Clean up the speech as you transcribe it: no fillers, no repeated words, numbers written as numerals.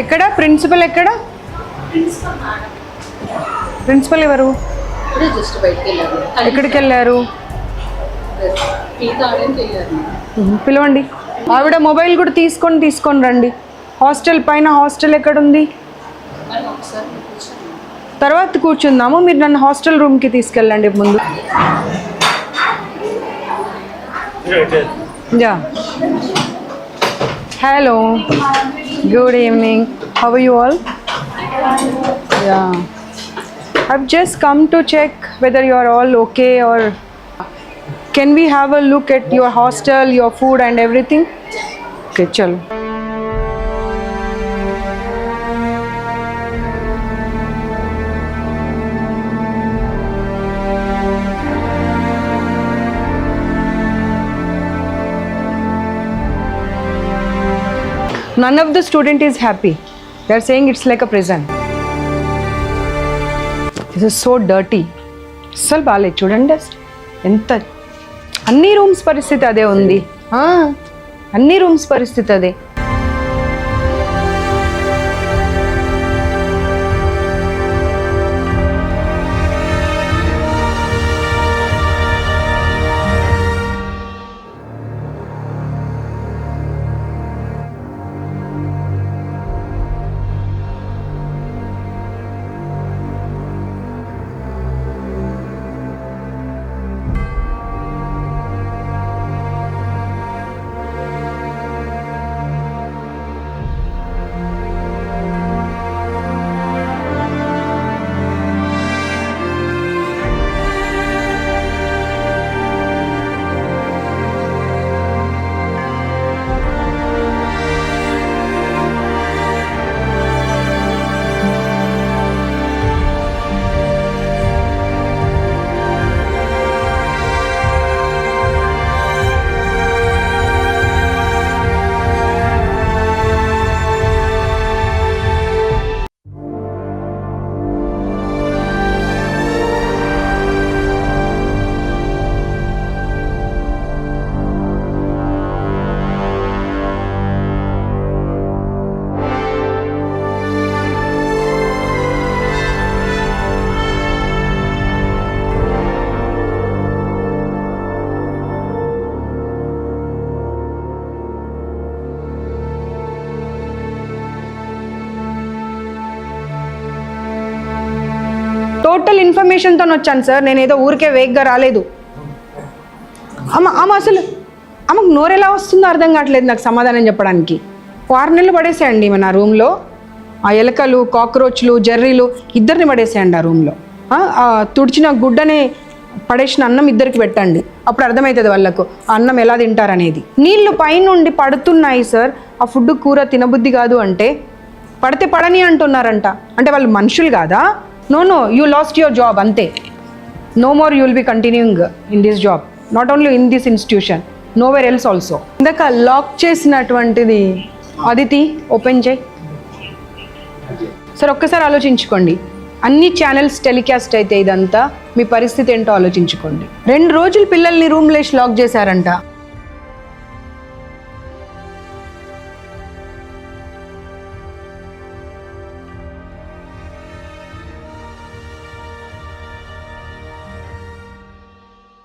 ఎక్కడ ప్రిన్సిపల్ ఎక్కడ? ప్రిన్సిపల్ ఎవరు? ఎక్కడికి వెళ్ళారు? పిలవండి. ఆవిడ మొబైల్ కూడా తీసుకొని రండి. హాస్టల్ పైన హాస్టల్ ఎక్కడుంది? తర్వాత కూర్చుందాము. మీరు నన్ను హాస్టల్ రూమ్కి తీసుకెళ్ళండి ముందు. Yeah, hello, good evening. How are you all? Yeah, I've just come to check whether you are all okay, or can we have a look at your hostel, your food and everything? Okay, chalo. None of the student is happy. They are saying it's like a prison. This is so dirty. అస్సలు బాగాలేదు చూడండి. ఎంత అన్ని rooms పరిస్థితి అదే ఉంది. అన్ని rooms పరిస్థితి అదే. టోటల్ ఇన్ఫర్మేషన్తో వచ్చాను సార్. నేను ఏదో ఊరికే వేగ్గా రాలేదు. అమ్మ అసలు ఆమెకు నోరు ఎలా వస్తుందో అర్థం కావట్లేదు నాకు సమాధానం చెప్పడానికి. 6 నెలలు పడేసేయండి మన రూమ్లో. ఆ ఎలకలు, కాక్రోచ్లు, జర్రీలు ఇద్దరిని పడేసేయండి ఆ రూమ్లో. తుడిచిన గుడ్డనే పడేసిన అన్నం ఇద్దరికి పెట్టండి. అప్పుడు అర్థమవుతుంది వాళ్ళకు ఆ అన్నం ఎలా తింటారనేది. నీళ్లు పైనుండి పడుతున్నాయి సార్. ఆ ఫుడ్ కూర తినబుద్ధి కాదు అంటే పడితే పడని అంటున్నారంట. అంటే వాళ్ళు మనుషులు కాదా? No, you lost your job, ante. No more you will be continuing in this job. Not only in this institution, nowhere else also. ఇందాక లాక్ చేసినటువంటిది అదితి ఓపెన్ చేయి సార్. ఒక్కసారి ఆలోచించుకోండి. అన్ని ఛానల్స్ టెలికాస్ట్ అయితే ఇదంతా మీ పరిస్థితి ఏంటో ఆలోచించుకోండి. 2 రోజులు పిల్లల్ని రూమ్లో లాక్ చేశారంట.